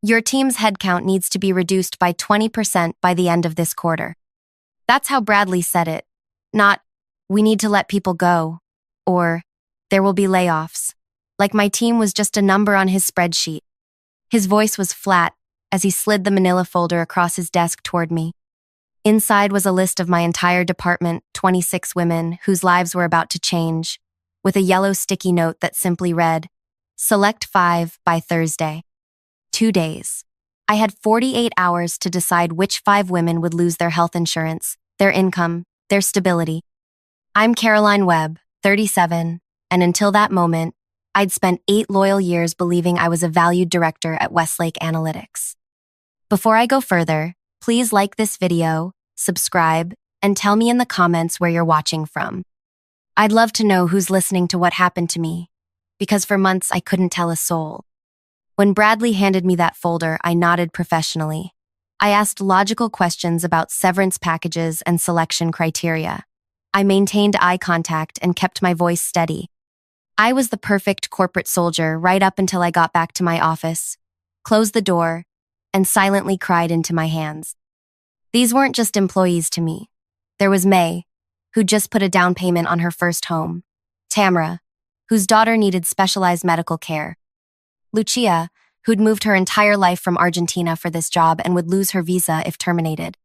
Your team's headcount needs to be reduced by 20% by the end of this quarter. That's how Bradley said it. Not, we need to let people go, or there will be layoffs. Like my team was just a number on his spreadsheet. His voice was flat as he slid the manila folder across his desk toward me. Inside was a list of my entire department, 26 women whose lives were about to change, with a yellow sticky note that simply read, "Select 5 by Thursday." 2 days. I had 48 hours to decide which 5 women would lose their health insurance, their income, their stability. I'm Caroline Webb, 37, and until that moment, I'd spent 8 loyal years believing I was a valued director at Westlake Analytics. Before I go further, please like this video, subscribe, and tell me in the comments where you're watching from. I'd love to know who's listening to what happened to me, because for months I couldn't tell a soul. When Bradley handed me that folder, I nodded professionally. I asked logical questions about severance packages and selection criteria. I maintained eye contact and kept my voice steady. I was the perfect corporate soldier right up until I got back to my office, closed the door, and silently cried into my hands. These weren't just employees to me. There was May, who'd just put a down payment on her first home. Tamara, whose daughter needed specialized medical care. Lucia, who'd moved her entire life from Argentina for this job and would lose her visa if terminated.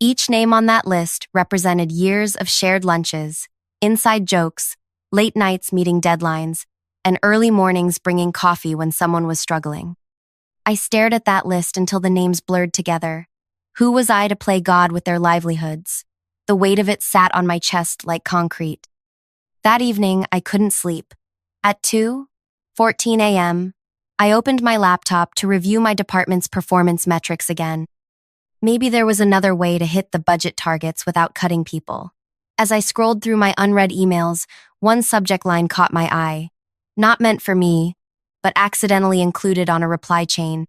Each name on that list represented years of shared lunches, inside jokes, late nights meeting deadlines, and early mornings bringing coffee when someone was struggling. I stared at that list until the names blurred together. Who was I to play God with their livelihoods? The weight of it sat on my chest like concrete. That evening, I couldn't sleep. At 2:14 a.m., I opened my laptop to review my department's performance metrics again. Maybe there was another way to hit the budget targets without cutting people. As I scrolled through my unread emails, one subject line caught my eye. Not meant for me, but accidentally included on a reply chain.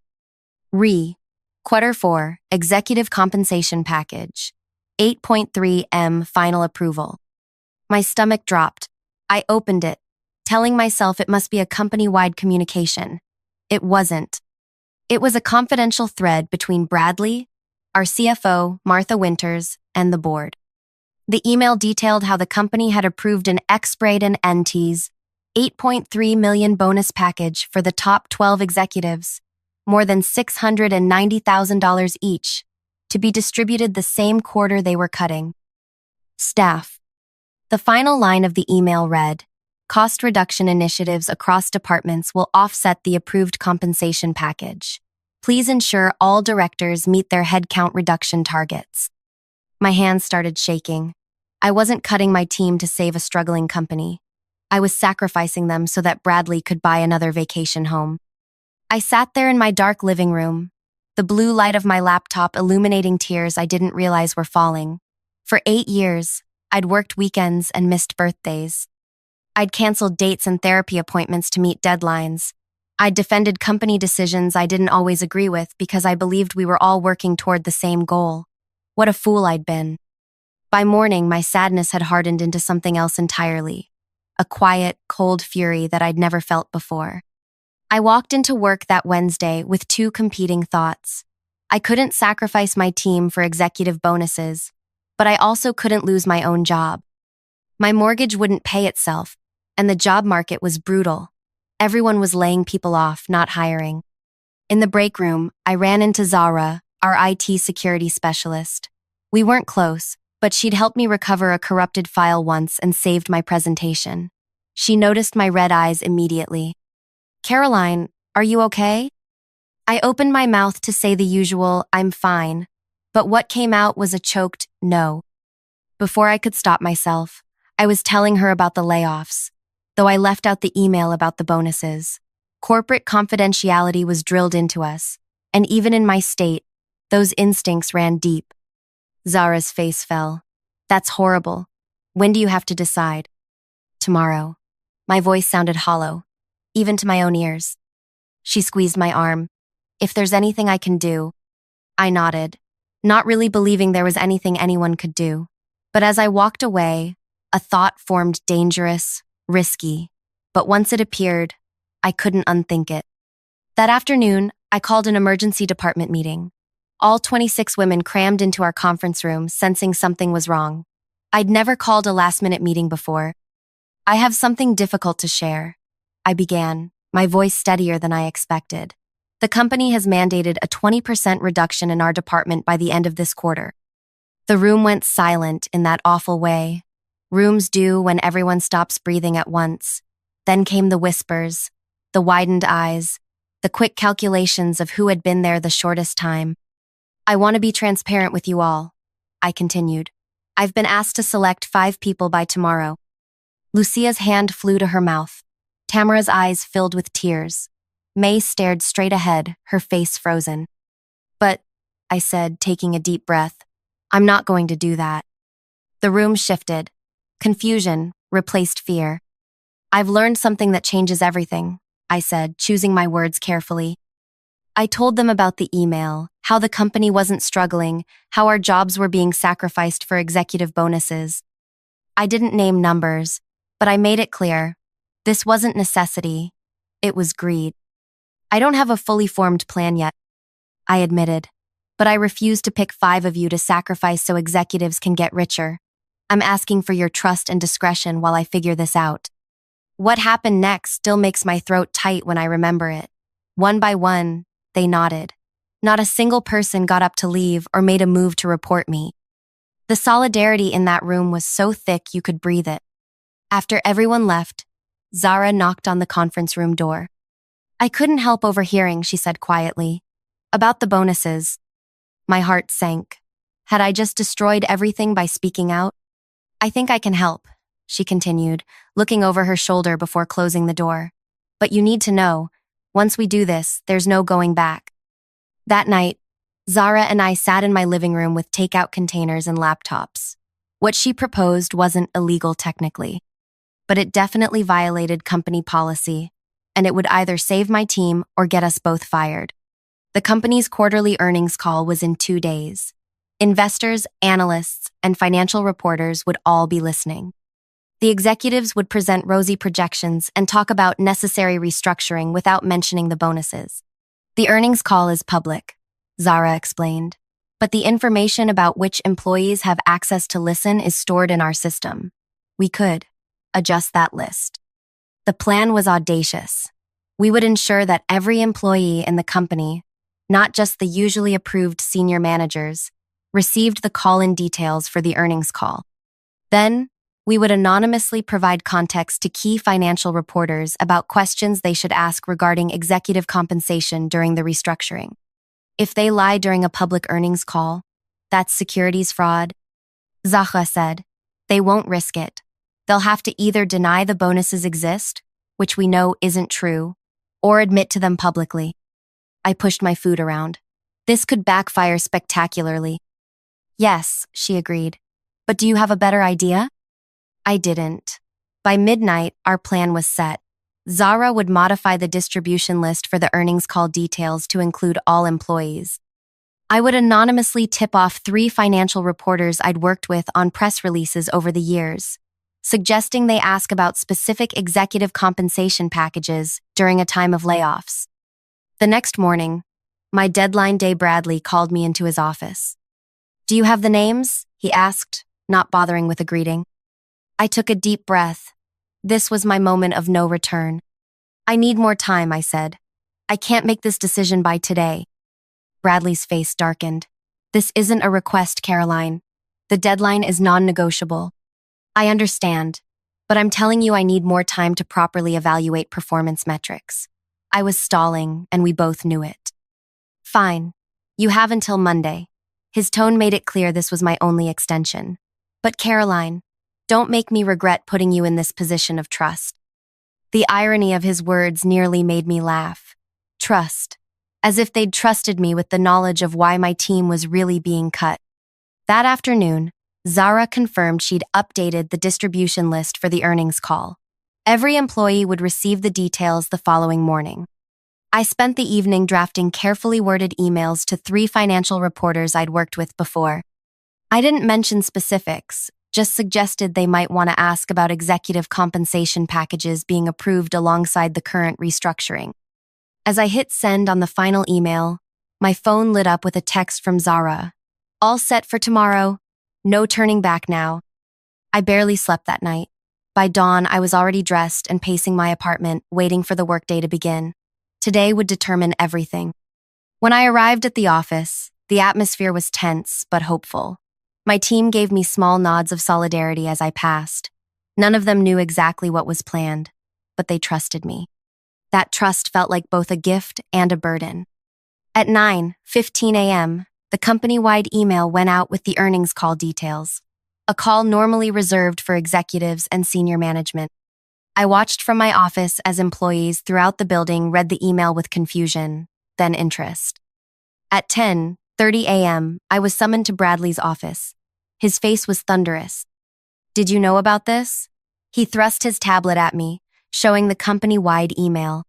Quarter 4, Executive Compensation Package. 8.3 M Final Approval. My stomach dropped. I opened it, telling myself it must be a company-wide communication. It wasn't. It was a confidential thread between Bradley, our CFO, Martha Winters, and the board. The email detailed how the company had approved an X-Braid and NT's $8.3 million bonus package for the top 12 executives, more than $690,000 each, to be distributed the same quarter they were cutting. Staff. The final line of the email read, "Cost reduction initiatives across departments will offset the approved compensation package. Please ensure all directors meet their headcount reduction targets." My hands started shaking. I wasn't cutting my team to save a struggling company. I was sacrificing them so that Bradley could buy another vacation home. I sat there in my dark living room, the blue light of my laptop illuminating tears I didn't realize were falling. For 8 years, I'd worked weekends and missed birthdays. I'd canceled dates and therapy appointments to meet deadlines. I'd defended company decisions I didn't always agree with because I believed we were all working toward the same goal. What a fool I'd been. By morning, my sadness had hardened into something else entirely. A quiet, cold fury that I'd never felt before. I walked into work that Wednesday with 2 competing thoughts. I couldn't sacrifice my team for executive bonuses, but I also couldn't lose my own job. My mortgage wouldn't pay itself, and the job market was brutal. Everyone was laying people off, not hiring. In the break room, I ran into Zara, our IT security specialist. We weren't close, but she'd helped me recover a corrupted file once and saved my presentation. She noticed my red eyes immediately. "Caroline, are you okay?" I opened my mouth to say the usual, "I'm fine," but what came out was a choked no. Before I could stop myself, I was telling her about the layoffs, though I left out the email about the bonuses. Corporate confidentiality was drilled into us, and even in my state, those instincts ran deep. Zara's face fell. "That's horrible. When do you have to decide?" "Tomorrow." My voice sounded hollow, even to my own ears. She squeezed my arm. "If there's anything I can do." I nodded, not really believing there was anything anyone could do. But as I walked away, a thought formed, dangerous, risky. But once it appeared, I couldn't unthink it. That afternoon, I called an emergency department meeting. All 26 women crammed into our conference room, sensing something was wrong. I'd never called a last-minute meeting before. I have something difficult to share. I began, my voice steadier than I expected. The company has mandated a 20% reduction in our department by the end of this quarter. The room went silent in that awful way. Rooms do when everyone stops breathing at once. Then came the whispers, the widened eyes, the quick calculations of who had been there the shortest time. I want to be transparent with you all, I continued. I've been asked to select 5 people by tomorrow. Lucia's hand flew to her mouth. Tamara's eyes filled with tears. May stared straight ahead, her face frozen. But, I said, taking a deep breath, I'm not going to do that. The room shifted. Confusion replaced fear. I've learned something that changes everything, I said, choosing my words carefully. I told them about the email, how the company wasn't struggling, how our jobs were being sacrificed for executive bonuses. I didn't name numbers, but I made it clear. This wasn't necessity. It was greed. I don't have a fully formed plan yet, I admitted, but I refuse to pick 5 of you to sacrifice so executives can get richer. I'm asking for your trust and discretion while I figure this out. What happened next still makes my throat tight when I remember it. One by one, they nodded. Not a single person got up to leave or made a move to report me. The solidarity in that room was so thick you could breathe it. After everyone left, Zara knocked on the conference room door. I couldn't help overhearing, she said quietly. About the bonuses. My heart sank. Had I just destroyed everything by speaking out? I think I can help, she continued, looking over her shoulder before closing the door. But you need to know, once we do this, there's no going back. That night, Zara and I sat in my living room with takeout containers and laptops. What she proposed wasn't illegal technically, but it definitely violated company policy, and it would either save my team or get us both fired. The company's quarterly earnings call was in 2 days. Investors, analysts, and financial reporters would all be listening. The executives would present rosy projections and talk about necessary restructuring without mentioning the bonuses. The earnings call is public, Zara explained, but the information about which employees have access to listen is stored in our system. We could adjust that list. The plan was audacious. We would ensure that every employee in the company, not just the usually approved senior managers, received the call-in details for the earnings call. Then, we would anonymously provide context to key financial reporters about questions they should ask regarding executive compensation during the restructuring. If they lie during a public earnings call, that's securities fraud. Zahra said, they won't risk it. They'll have to either deny the bonuses exist, which we know isn't true, or admit to them publicly. I pushed my food around. This could backfire spectacularly. Yes, she agreed. But do you have a better idea? I didn't. By midnight, our plan was set. Zara would modify the distribution list for the earnings call details to include all employees. I would anonymously tip off 3 financial reporters I'd worked with on press releases over the years, suggesting they ask about specific executive compensation packages during a time of layoffs. The next morning, my deadline day Bradley called me into his office. Do you have the names? He asked, not bothering with a greeting. I took a deep breath. This was my moment of no return. I need more time, I said. I can't make this decision by today. Bradley's face darkened. This isn't a request, Caroline. The deadline is non-negotiable. I understand, but I'm telling you I need more time to properly evaluate performance metrics. I was stalling, and we both knew it. Fine. You have until Monday. His tone made it clear this was my only extension. But Caroline, don't make me regret putting you in this position of trust. The irony of his words nearly made me laugh. Trust. As if they'd trusted me with the knowledge of why my team was really being cut. That afternoon, Zara confirmed she'd updated the distribution list for the earnings call. Every employee would receive the details the following morning. I spent the evening drafting carefully worded emails to 3 financial reporters I'd worked with before. I didn't mention specifics, just suggested they might want to ask about executive compensation packages being approved alongside the current restructuring. As I hit send on the final email, my phone lit up with a text from Zara. All set for tomorrow. No turning back now. I barely slept that night. By dawn, I was already dressed and pacing my apartment, waiting for the workday to begin. Today would determine everything. When I arrived at the office, the atmosphere was tense but hopeful. My team gave me small nods of solidarity as I passed. None of them knew exactly what was planned, but they trusted me. That trust felt like both a gift and a burden. At 9:15 a.m., the company-wide email went out with the earnings call details, a call normally reserved for executives and senior management. I watched from my office as employees throughout the building read the email with confusion, then interest. At 10:30 a.m., I was summoned to Bradley's office. His face was thunderous. "Did you know about this?" He thrust his tablet at me, showing the company-wide email.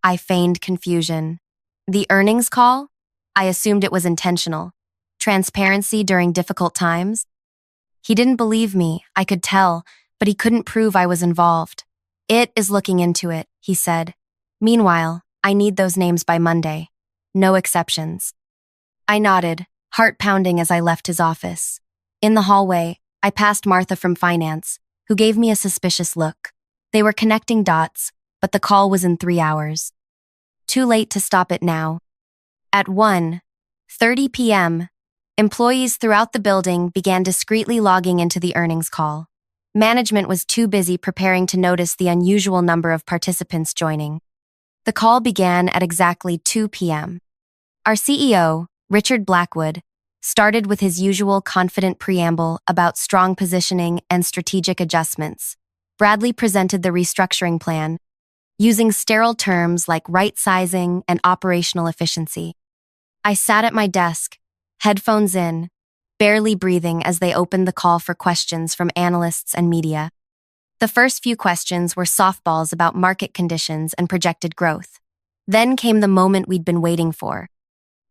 I feigned confusion. The earnings call? I assumed it was intentional. Transparency during difficult times? He didn't believe me, I could tell, but he couldn't prove I was involved. "It is looking into it," he said. "Meanwhile, I need those names by Monday. No exceptions." I nodded, heart pounding as I left his office. In the hallway, I passed Martha from finance, who gave me a suspicious look. They were connecting dots, but the call was in 3 hours. Too late to stop it now. At 1:30 p.m., employees throughout the building began discreetly logging into the earnings call. Management was too busy preparing to notice the unusual number of participants joining. The call began at exactly 2 p.m. Our CEO, Richard Blackwood, started with his usual confident preamble about strong positioning and strategic adjustments. Bradley presented the restructuring plan, using sterile terms like right-sizing and operational efficiency. I sat at my desk, headphones in, barely breathing as they opened the call for questions from analysts and media. The first few questions were softballs about market conditions and projected growth. Then came the moment we'd been waiting for.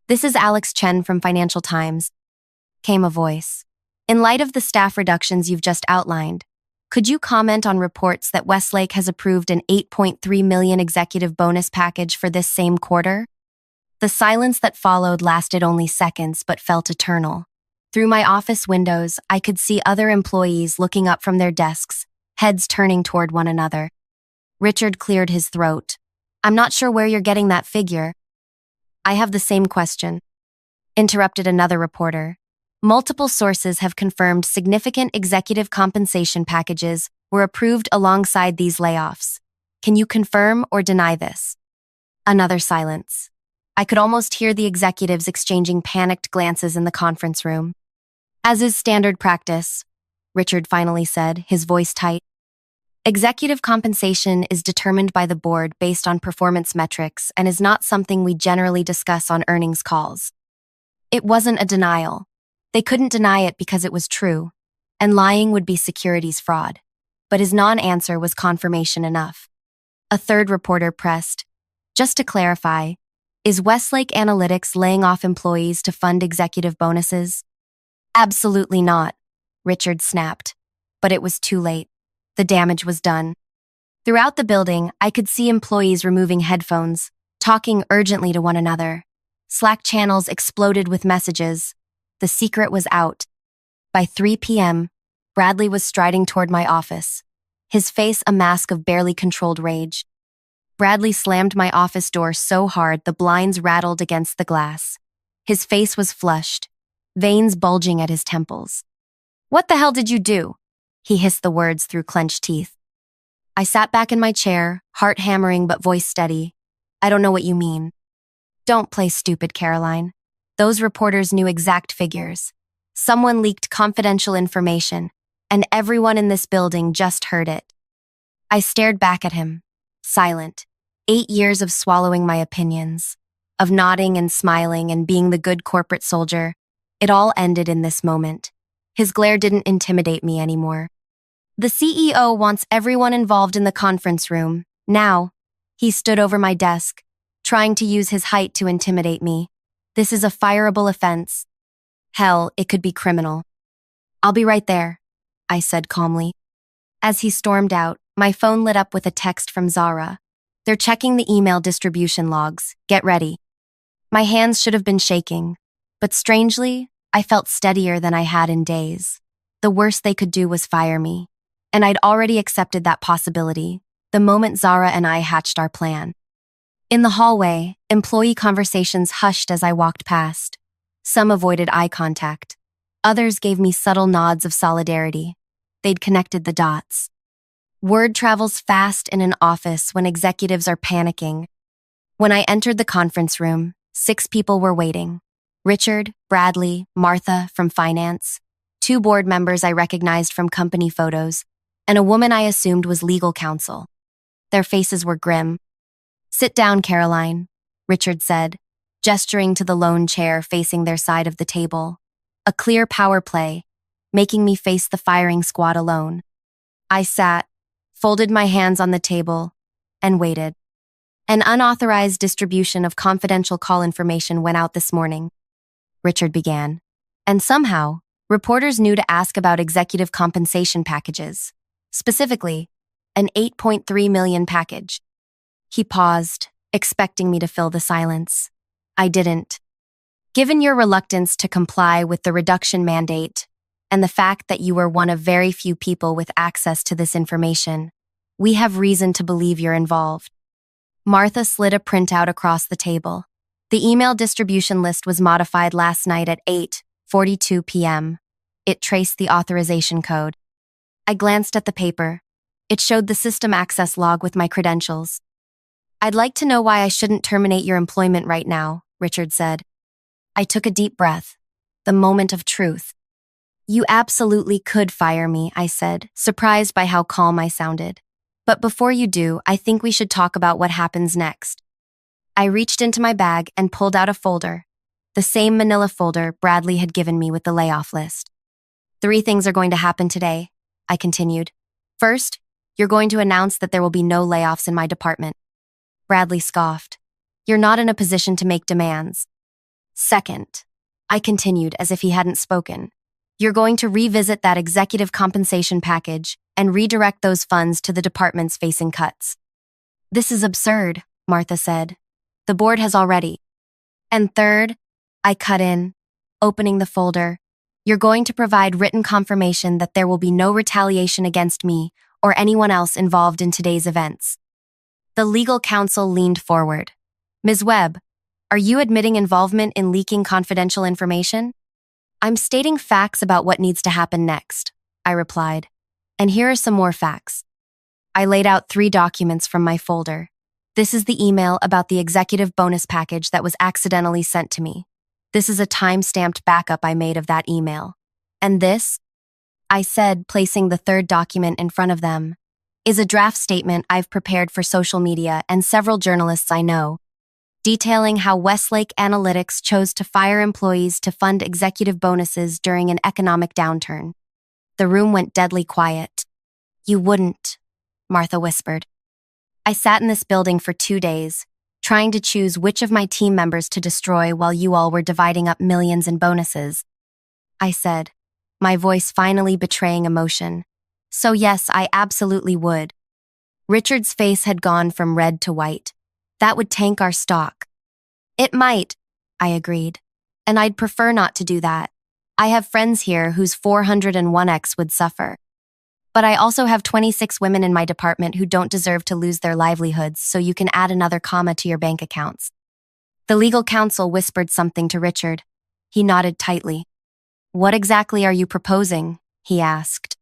"This is Alex Chen from Financial Times," came a voice. "In light of the staff reductions you've just outlined, could you comment on reports that Westlake has approved an $8.3 million executive bonus package for this same quarter?" The silence that followed lasted only seconds but felt eternal. Through my office windows, I could see other employees looking up from their desks, heads turning toward one another. Richard cleared his throat. "I'm not sure where you're getting that figure." "I have the same question," interrupted another reporter. "Multiple sources have confirmed significant executive compensation packages were approved alongside these layoffs. Can you confirm or deny this?" Another silence. I could almost hear the executives exchanging panicked glances in the conference room. "As is standard practice," Richard finally said, his voice tight. "Executive compensation is determined by the board based on performance metrics and is not something we generally discuss on earnings calls." It wasn't a denial. They couldn't deny it because it was true, and lying would be securities fraud. But his non-answer was confirmation enough. A third reporter pressed, "Just to clarify, is Westlake Analytics laying off employees to fund executive bonuses?" "Absolutely not," Richard snapped. But it was too late. The damage was done. Throughout the building, I could see employees removing headphones, talking urgently to one another. Slack channels exploded with messages. The secret was out. By 3 p.m., Bradley was striding toward my office, his face a mask of barely controlled rage. Bradley slammed my office door so hard the blinds rattled against the glass. His face was flushed, veins bulging at his temples. "What the hell did you do?" He hissed the words through clenched teeth. I sat back in my chair, heart hammering but voice steady. "I don't know what you mean." "Don't play stupid, Caroline. Those reporters knew exact figures. Someone leaked confidential information, and everyone in this building just heard it." I stared back at him, silent. 8 years of swallowing my opinions, of nodding and smiling and being the good corporate soldier. It all ended in this moment. His glare didn't intimidate me anymore. "The CEO wants everyone involved in the conference room, now." He stood over my desk, trying to use his height to intimidate me. "This is a fireable offense. Hell, it could be criminal." "I'll be right there," I said calmly. As he stormed out, my phone lit up with a text from Zara. They're checking the email distribution logs. Get ready. My hands should have been shaking, but strangely, I felt steadier than I had in days. The worst they could do was fire me, and I'd already accepted that possibility the moment Zara and I hatched our plan. In the hallway, employee conversations hushed as I walked past. Some avoided eye contact. Others gave me subtle nods of solidarity. They'd connected the dots. Word travels fast in an office when executives are panicking. When I entered the conference room, 6 people were waiting. Richard, Bradley, Martha from finance, 2 board members I recognized from company photos, and a woman I assumed was legal counsel. Their faces were grim. "Sit down, Caroline," Richard said, gesturing to the lone chair facing their side of the table. A clear power play, making me face the firing squad alone. I sat, folded my hands on the table, and waited. "An unauthorized distribution of confidential call information went out this morning," Richard began. "And somehow, reporters knew to ask about executive compensation packages. Specifically, an $8.3 million package." He paused, expecting me to fill the silence. I didn't. "Given your reluctance to comply with the reduction mandate, and the fact that you were one of very few people with access to this information, we have reason to believe you're involved." Martha slid a printout across the table. The email distribution list was modified last night at 8:42 p.m. It traced the authorization code. I glanced at the paper. It showed the system access log with my credentials. "I'd like to know why I shouldn't terminate your employment right now," Richard said. I took a deep breath. The moment of truth. "You absolutely could fire me," I said, surprised by how calm I sounded. "But before you do, I think we should talk about what happens next." I reached into my bag and pulled out a folder, the same manila folder Bradley had given me with the layoff list. "3 things are going to happen today," I continued. "First, you're going to announce that there will be no layoffs in my department." Bradley scoffed. "You're not in a position to make demands." "Second," I continued as if he hadn't spoken, "you're going to revisit that executive compensation package and redirect those funds to the departments facing cuts." "This is absurd," Martha said. "The board has already." "And third," I cut in, opening the folder, "you're going to provide written confirmation that there will be no retaliation against me or anyone else involved in today's events." The legal counsel leaned forward. "Ms. Webb, are you admitting involvement in leaking confidential information?" "I'm stating facts about what needs to happen next," I replied. "And here are some more facts." I laid out 3 documents from my folder. This is the email about the executive bonus package that was accidentally sent to me. This is a time-stamped backup I made of that email. And this, I said, placing the 3rd document in front of them, is a draft statement I've prepared for social media and several journalists I know, detailing how Westlake Analytics chose to fire employees to fund executive bonuses during an economic downturn. The room went deadly quiet. "You wouldn't," Martha whispered. "I sat in this building for 2 days, trying to choose which of my team members to destroy while you all were dividing up millions in bonuses," I said, my voice finally betraying emotion. "So yes, I absolutely would." Richard's face had gone from red to white. "That would tank our stock." "It might," I agreed. "And I'd prefer not to do that. I have friends here whose 401x would suffer. But I also have 26 women in my department who don't deserve to lose their livelihoods, so you can add another comma to your bank accounts." The legal counsel whispered something to Richard. He nodded tightly. "What exactly are you proposing?" he asked.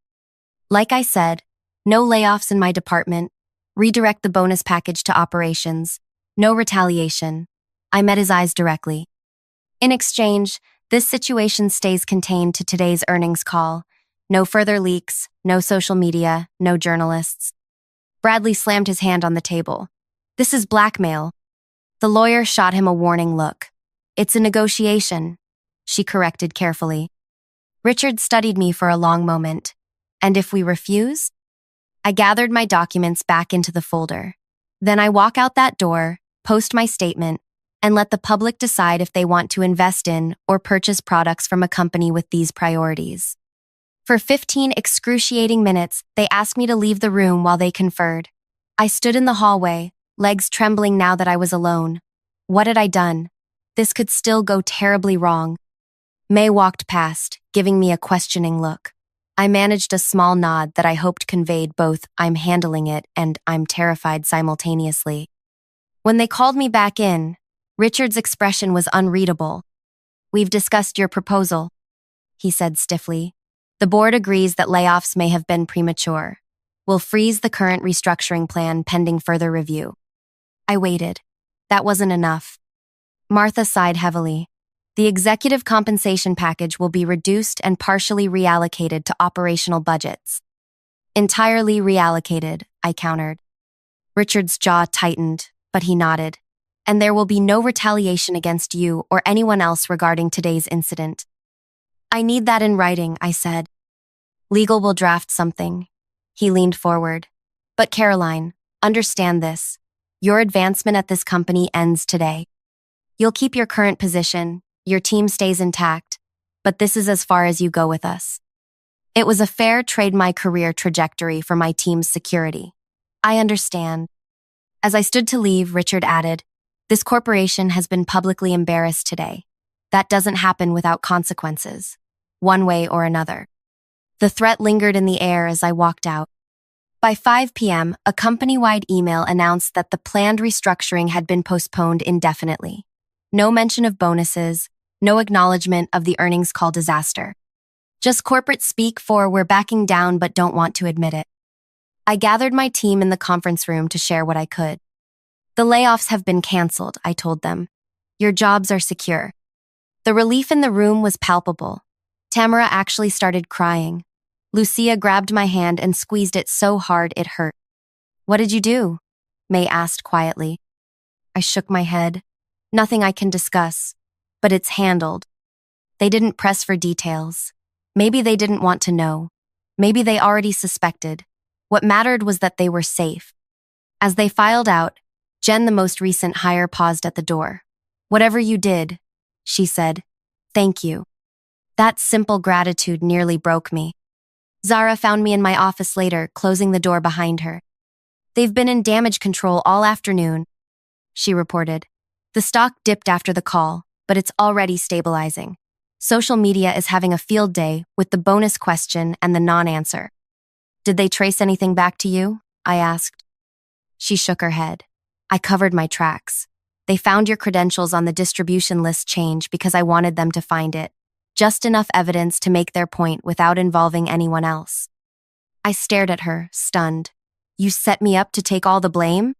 Like I said, no layoffs in my department, redirect the bonus package to operations, no retaliation. I met his eyes directly. In exchange, this situation stays contained to today's earnings call. No further leaks, no social media, no journalists. Bradley slammed his hand on the table. "This is blackmail." The lawyer shot him a warning look. "It's a negotiation," she corrected carefully. Richard studied me for a long moment. "And if we refuse?" I gathered my documents back into the folder. Then I walk out that door, post my statement, and let the public decide if they want to invest in or purchase products from a company with these priorities. For 15 excruciating minutes, they asked me to leave the room while they conferred. I stood in the hallway, legs trembling now that I was alone. What had I done? This could still go terribly wrong. May walked past, giving me a questioning look. I managed a small nod that I hoped conveyed both "I'm handling it" and "I'm terrified" simultaneously. When they called me back in, Richard's expression was unreadable. "We've discussed your proposal," he said stiffly. "The board agrees that layoffs may have been premature. We'll freeze the current restructuring plan pending further review." I waited. That wasn't enough. Martha sighed heavily. "The executive compensation package will be reduced and partially reallocated to operational budgets." "Entirely reallocated," I countered. Richard's jaw tightened, but he nodded. "And there will be no retaliation against you or anyone else regarding today's incident." "I need that in writing," I said. "Legal will draft something." He leaned forward. "But Caroline, understand this. Your advancement at this company ends today. You'll keep your current position, your team stays intact, but this is as far as you go with us." It was a fair trade my career trajectory for my team's security. "I understand." As I stood to leave, Richard added, "This corporation has been publicly embarrassed today. That doesn't happen without consequences, one way or another." The threat lingered in the air as I walked out. By 5 p.m., a company-wide email announced that the planned restructuring had been postponed indefinitely. No mention of bonuses, no acknowledgement of the earnings call disaster. Just corporate speak for "we're backing down but don't want to admit it." I gathered my team in the conference room to share what I could. "The layoffs have been canceled," I told them. "Your jobs are secure." The relief in the room was palpable. Tamara actually started crying. Lucia grabbed my hand and squeezed it so hard it hurt. "What did you do?" May asked quietly. I shook my head. "Nothing I can discuss, but it's handled." They didn't press for details. Maybe they didn't want to know. Maybe they already suspected. What mattered was that they were safe. As they filed out, Jen, the most recent hire, paused at the door. "Whatever you did," she said, "thank you." That simple gratitude nearly broke me. Zara found me in my office later, closing the door behind her. "They've been in damage control all afternoon," she reported. "The stock dipped after the call, but it's already stabilizing. Social media is having a field day with the bonus question and the non-answer." "Did they trace anything back to you?" I asked. She shook her head. "I covered my tracks. They found your credentials on the distribution list change because I wanted them to find it. Just enough evidence to make their point without involving anyone else." I stared at her, stunned. "You set me up to take all the blame?"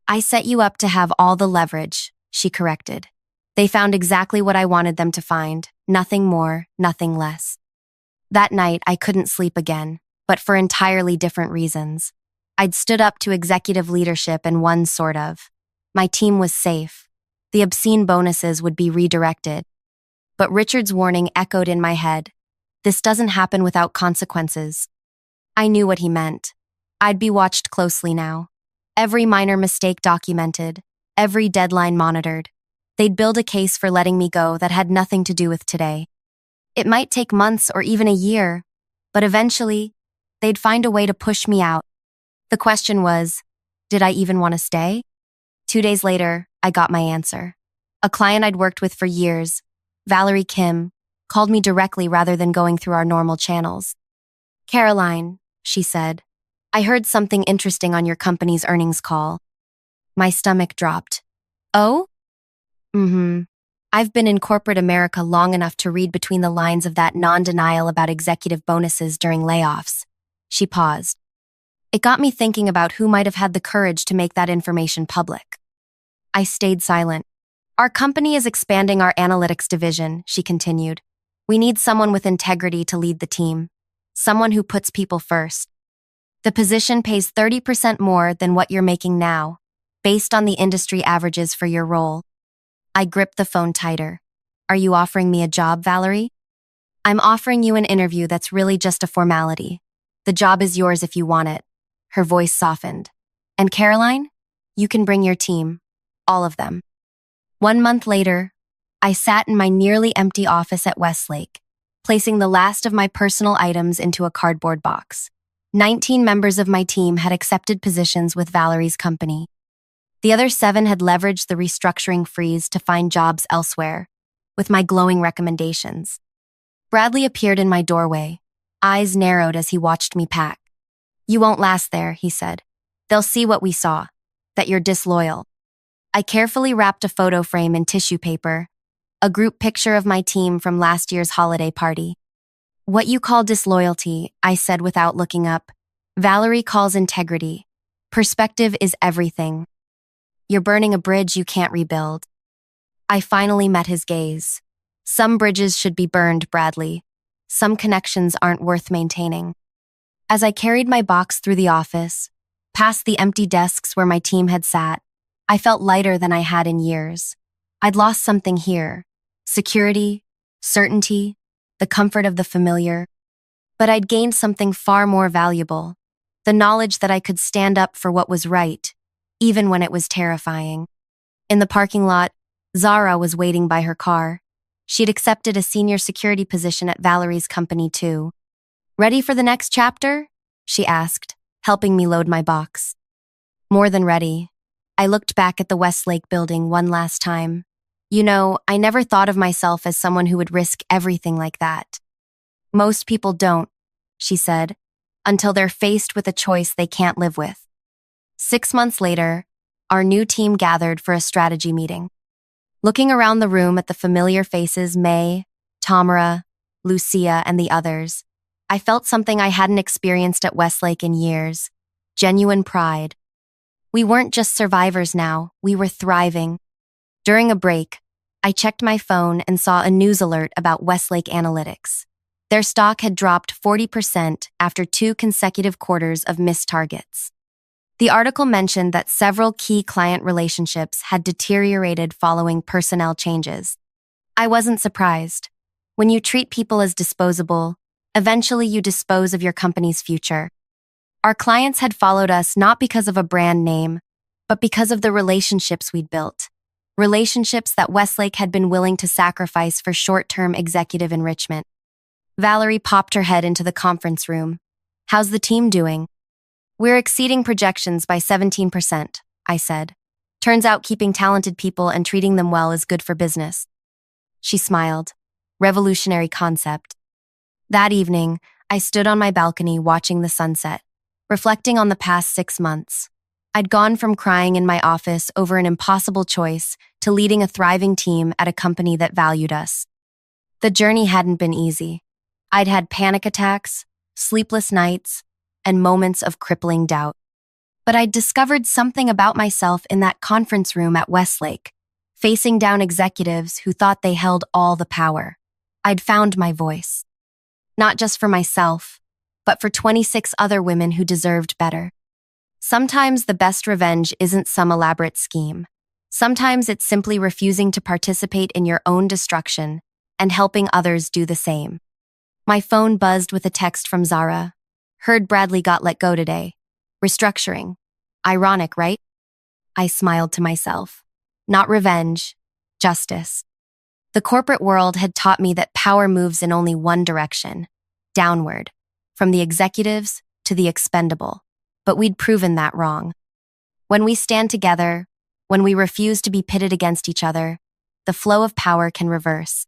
"I set you up to have all the leverage," she corrected. "They found exactly what I wanted them to find, nothing more, nothing less." That night, I couldn't sleep again, but for entirely different reasons. I'd stood up to executive leadership and won, sort of. My team was safe. The obscene bonuses would be redirected. But Richard's warning echoed in my head. This doesn't happen without consequences. I knew what he meant. I'd be watched closely now. Every minor mistake documented, every deadline monitored. They'd build a case for letting me go that had nothing to do with today. It might take months or even a year, but eventually, they'd find a way to push me out. The question was, did I even want to stay? 2 days later, I got my answer. A client I'd worked with for years, Valerie Kim, called me directly rather than going through our normal channels. "Caroline," she said, "I heard something interesting on your company's earnings call." My stomach dropped. "Oh?" "I've been in corporate America long enough to read between the lines of that non-denial about executive bonuses during layoffs." She paused. It got me thinking about who might have had the courage to make that information public. I stayed silent. "Our company is expanding our analytics division," she continued. "We need someone with integrity to lead the team. Someone who puts people first. The position pays 30% more than what you're making now, based on the industry averages for your role." I gripped the phone tighter. "Are you offering me a job, Valerie?" "I'm offering you an interview that's really just a formality. The job is yours if you want it." Her voice softened. "And Caroline, you can bring your team. All of them." 1 month later, I sat in my nearly empty office at Westlake, placing the last of my personal items into a cardboard box. 19 members of my team had accepted positions with Valerie's company. The other 7 had leveraged the restructuring freeze to find jobs elsewhere, with my glowing recommendations. Bradley appeared in my doorway, eyes narrowed as he watched me pack. "You won't last there," he said. "They'll see what we saw, that you're disloyal." I carefully wrapped a photo frame in tissue paper, a group picture of my team from last year's holiday party. "What you call disloyalty," I said without looking up, "Valerie calls integrity. Perspective is everything. You're burning a bridge you can't rebuild." I finally met his gaze. "Some bridges should be burned, Bradley. Some connections aren't worth maintaining." As I carried my box through the office, past the empty desks where my team had sat, I felt lighter than I had in years. I'd lost something here: security, certainty, the comfort of the familiar. But I'd gained something far more valuable: the knowledge that I could stand up for what was right, even when it was terrifying. In the parking lot, Zara was waiting by her car. She'd accepted a senior security position at Valerie's company too. "Ready for the next chapter?" she asked, helping me load my box. More than ready. I looked back at the Westlake building one last time. You know, I never thought of myself as someone who would risk everything like that. "Most people don't," she said, "until they're faced with a choice they can't live with." 6 months later, our new team gathered for a strategy meeting. Looking around the room at the familiar faces, May, Tamara, Lucia, and the others, I felt something I hadn't experienced at Westlake in years: genuine pride. We weren't just survivors now, we were thriving. During a break, I checked my phone and saw a news alert about Westlake Analytics. Their stock had dropped 40% after 2 consecutive quarters of missed targets. The article mentioned that several key client relationships had deteriorated following personnel changes. I wasn't surprised. When you treat people as disposable, eventually you dispose of your company's future. Our clients had followed us not because of a brand name, but because of the relationships we'd built. Relationships that Westlake had been willing to sacrifice for short-term executive enrichment. Valerie popped her head into the conference room. "How's the team doing?" "We're exceeding projections by 17%, I said. "Turns out keeping talented people and treating them well is good for business." She smiled. Revolutionary concept. That evening, I stood on my balcony watching the sunset, reflecting on the past 6 months. I'd gone from crying in my office over an impossible choice to leading a thriving team at a company that valued us. The journey hadn't been easy. I'd had panic attacks, sleepless nights, and moments of crippling doubt. But I'd discovered something about myself in that conference room at Westlake, facing down executives who thought they held all the power. I'd found my voice. Not just for myself, but for 26 other women who deserved better. Sometimes the best revenge isn't some elaborate scheme. Sometimes it's simply refusing to participate in your own destruction and helping others do the same. My phone buzzed with a text from Zara. "Heard Bradley got let go today. Restructuring. Ironic, right?" I smiled to myself. Not revenge, justice. The corporate world had taught me that power moves in only one direction: downward, from the executives to the expendable. But we'd proven that wrong. When we stand together, when we refuse to be pitted against each other, the flow of power can reverse.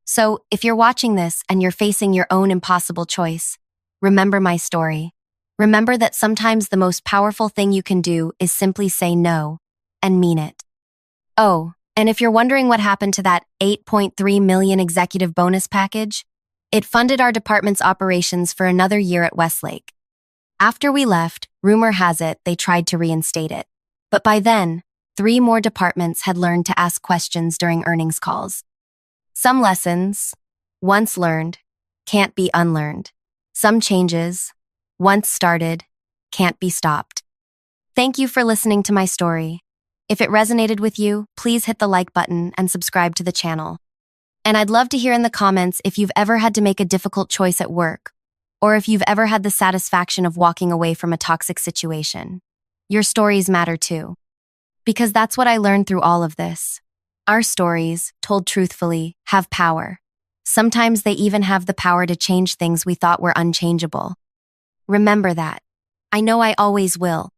So, if you're watching this and you're facing your own impossible choice, remember my story. Remember that sometimes the most powerful thing you can do is simply say no, and mean it. Oh, and if you're wondering what happened to that $8.3 million executive bonus package, it funded our department's operations for another year at Westlake. After we left, rumor has it they tried to reinstate it. But by then, 3 more departments had learned to ask questions during earnings calls. Some lessons, once learned, can't be unlearned. Some changes, once started, can't be stopped. Thank you for listening to my story. If it resonated with you, please hit the like button and subscribe to the channel. And I'd love to hear in the comments if you've ever had to make a difficult choice at work, or if you've ever had the satisfaction of walking away from a toxic situation. Your stories matter too. Because that's what I learned through all of this. Our stories, told truthfully, have power. Sometimes they even have the power to change things we thought were unchangeable. Remember that. I know I always will.